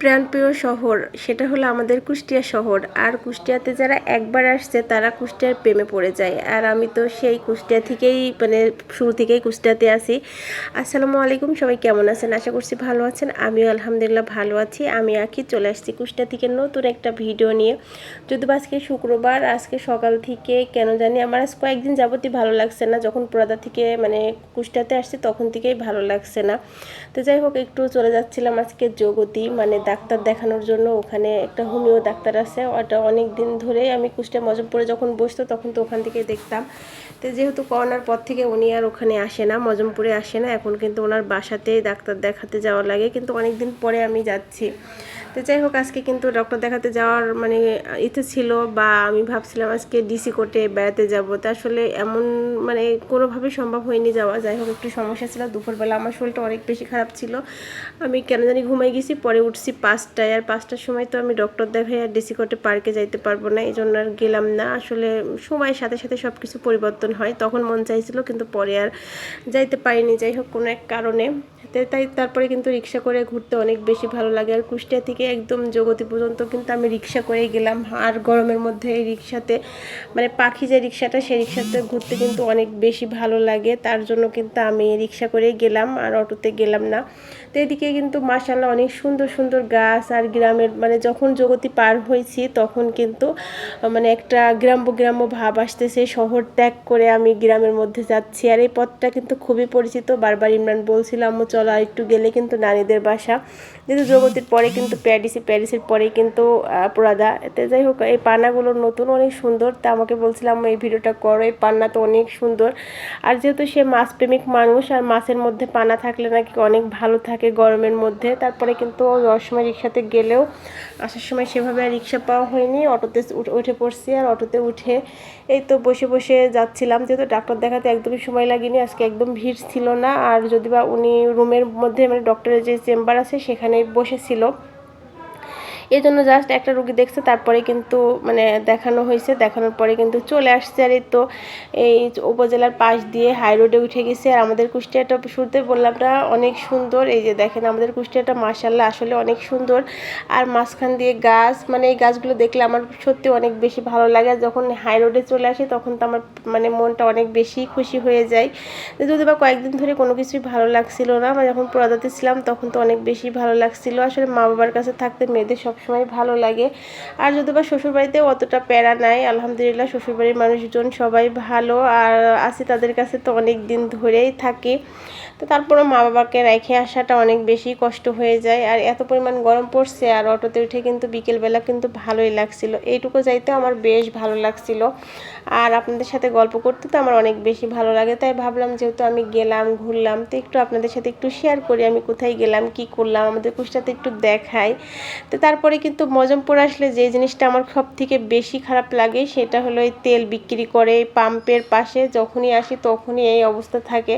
প্রাণপ্রিয় শহর সেটা হলো আমাদের কুষ্টিয়া শহর। আর কুষ্টিয়াতে যারা একবার আসছে তারা কুষ্টিয়ার প্রেমে পড়ে যায়। আর আমি তো সেই কুষ্টিয়া থেকেই মানে শুরু থেকেই কুষ্টিয়াতে আসি। আসসালামু আলাইকুম, সবাই কেমন আছেন? আশা করছি ভালো আছেন। আমিও আলহামদুলিল্লাহ ভালো আছি। আমি আঁকি চলে আসছি কুষ্টিয়া থেকে নতুন একটা ভিডিও নিয়ে। যদিও আজকে শুক্রবার, আজকে সকাল থেকে কেন জানি আমার আজ কয়েকদিন যাবতই ভালো লাগছে না। যখন পুরাদা থেকে মানে কুষ্টিয়াতে আসছি তখন থেকেই ভালো লাগছে না। তো যাই হোক, একটু চলে যাচ্ছিলাম আজকে জগতি মানে ডাক্তার দেখানোর জন্য। ওখানে একটা হোমিও ডাক্তার আছে, ওটা অনেক দিন ধরেই আমি কুষ্টিয়া মজমপুরে যখন বসতো তখন তো ওখান থেকে দেখতাম। তো যেহেতু করোনার পর থেকে উনি আর ওখানে আসে না, মজমপুরে আসে না, এখন কিন্তু ওনার বাসাতেই ডাক্তার দেখাতে যাওয়া লাগে। কিন্তু অনেক দিন পরে আমি যাচ্ছি। তো যাই হোক, আজকে কিন্তু ডক্টর দেখাতে যাওয়ার মানে ইচ্ছে ছিল, বা আমি ভাবছিলাম আজকে ডিসি কোর্টে বেড়াতে যাব। তা আসলে এমন মানে কোনোভাবে সম্ভব হয়নি যাওয়া। যাই হোক, একটু সমস্যা ছিল। দুপুরবেলা আমার শরীরটা অনেক বেশি খারাপ ছিল, আমি কেন জানি ঘুমাই গেছি। পরে উঠছি 5টায়, আর 5টার সময় তো আমি ডক্টর দেখাই আর ডিসি কোর্টে পার্কে যাইতে পারবো না, এই জন্য আর গেলাম না। আসলে সময়ের সাথে সাথে সব কিছু পরিবর্তন হয়, তখন মন চাইছিল কিন্তু পরে আর যাইতে পারিনি। যাই হোক, কোনো এক কারণে তাই তারপরে কিন্তু রিক্সা করে ঘুরতে অনেক বেশি ভালো লাগে। আর কুষ্টিয়া থেকে একদম জগতি পর্যন্ত কিন্তু আমি রিক্সা করেই গেলাম। আর গরমের মধ্যে এই রিক্সাতে মানে পাখি যে রিক্সাটা, সেই রিক্সাতে ঘুরতে কিন্তু অনেক বেশি ভালো লাগে। তার জন্য কিন্তু আমি রিক্সা করেই গেলাম, আর অটোতে গেলাম না। তো এদিকে কিন্তু মাশাআল্লাহ অনেক সুন্দর সুন্দর গাছ। আর গ্রামের মানে যখন জগতি পার হয়েছি তখন কিন্তু মানে একটা গ্রাম্য গ্রাম্য ভাব আসতেছে। শহর ত্যাগ করে আমি গ্রামের মধ্যে যাচ্ছি। আর এই পথটা কিন্তু খুবই পরিচিত। বারবার ইমরান বলছিলাম চলো আর একটু গেলে কিন্তু নানীদের বাসা, যেহেতু জগতির পরে কিন্তু প্যারিসের পরেই কিন্তু পুরাদা। এতে যাই হোক, এই পানাগুলো নতুন অনেক সুন্দর। তা আমাকে বলছিলাম এই ভিডিওটা করো, এই পান্না তো অনেক সুন্দর। আর যেহেতু সে মাছ প্রেমিক মানুষ, আর মাছের মধ্যে পানা থাকলে নাকি অনেক ভালো থাকে গরমের মধ্যে। তারপরে কিন্তু যাওয়ার সময় রিক্সাতে গেলেও আসার সময় সেভাবে আর রিক্সা পাওয়া হয়নি, অটোতে উঠে পড়ছি। আর অটোতে উঠে এই তো বসে বসে যাচ্ছিলাম। যেহেতু ডাক্তার দেখাতে একদমই সময় লাগেনি, আজকে একদম ভিড় ছিল না। আর যদি বা উনি রুমের মধ্যে মানে ডক্টরের যে চেম্বার আছে সেখানে বসেছিল, এই জন্য জাস্ট একটা রুগী দেখছে, তারপরে কিন্তু মানে দেখানো হয়েছে। দেখানোর পরে কিন্তু চলে আসছে। আর এই তো এই উপজেলার পাশ দিয়ে হাই রোডে উঠে গেছে। আর আমাদের কুষ্টিয়াটা শুরুতে বললাম না অনেক সুন্দর। এই যে দেখেন আমাদের কুষ্টিয়াটা মাশাআল্লাহ আসলে অনেক সুন্দর। আর মাঝখান দিয়ে গাছ, মানে এই গাছগুলো দেখলে আমার সত্যি অনেক বেশি ভালো লাগে। যখন হাই রোডে চলে আসি তখন তো আমার মানে মনটা অনেক বেশি খুশি হয়ে যায়। যদি বা কয়েকদিন ধরে কোনো কিছুই ভালো লাগছিল না, মানে যখন পুরাদাতে ছিলাম তখন তো অনেক বেশি ভালো লাগছিল। আসলে মা বাবার কাছে থাকতে মেয়েদের সবসময় ভালো লাগে। আর যদি বা শ্বশুরবাড়িতেও অতটা প্যারা নাই, আলহামদুলিল্লাহ শ্বশুরবাড়ির মানুষজন সবাই ভালো। আর আছি তাদের কাছে তো অনেক দিন ধরেই থাকি। তো তারপরে মা বাবাকে রেখে আসাটা অনেক বেশি কষ্ট হয়ে যায়। আর এত পরিমাণ গরম পড়ছে, আর অটোতে উঠে কিন্তু বিকেলবেলা কিন্তু ভালোই লাগছিল। এইটুকু যাইতে আমার বেশ ভালো লাগছিল। আর আপনাদের সাথে গল্প করতে তো আমার অনেক বেশি ভালো লাগে, তাই ভাবলাম যেহেতু আমি গেলাম ঘুরলাম তো একটু আপনাদের সাথে একটু শেয়ার করি আমি কোথায় গেলাম কি করলাম, আমাদের কুষ্টাতে একটু দেখাই। তো তারপরে কিন্তু মজমপুর আসলে যে জিনিসটা আমার সব থেকে বেশি খারাপ লাগে সেটা হলো এই তেল বিক্রি করে পাম্পের পাশে যখনই আসি তখনই এই অবস্থা থাকে।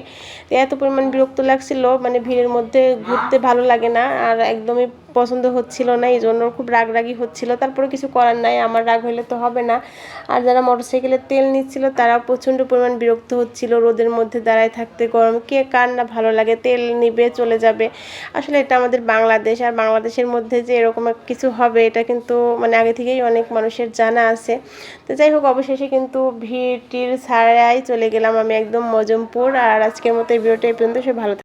তো এত পরিমাণ বিরক্ত লাগছিল, মানে ভিড়ের মধ্যে ঘুরতে ভালো লাগে না, আর একদমই পছন্দ হচ্ছিল না, এই জন্য খুব রাগরাগি হচ্ছিল। তারপরে কিছু করার নাই, আমার রাগ হলে তো হবে না। আর যারা মোটরসাইকেলে তেল নিচ্ছিল তারা প্রচণ্ড পরিমাণ বিরক্ত হচ্ছিল রোদের মধ্যে দাঁড়ায় থাকতে। গরম কে কার না ভালো লাগে, তেল নিবে চলে যাবে। আসলে এটা আমাদের বাংলাদেশ, আর বাংলাদেশের মধ্যে যে এরকম কিছু হবে এটা কিন্তু মানে আগে থেকেই অনেক মানুষের জানা আছে। তো যাই হোক, অবশেষে কিন্তু ভিড় টির ছাড়াই চলে গেলাম আমি একদম মজমপুর। আর আজকের মতো এই ভিডিওটা এই পর্যন্ত। সে ভালো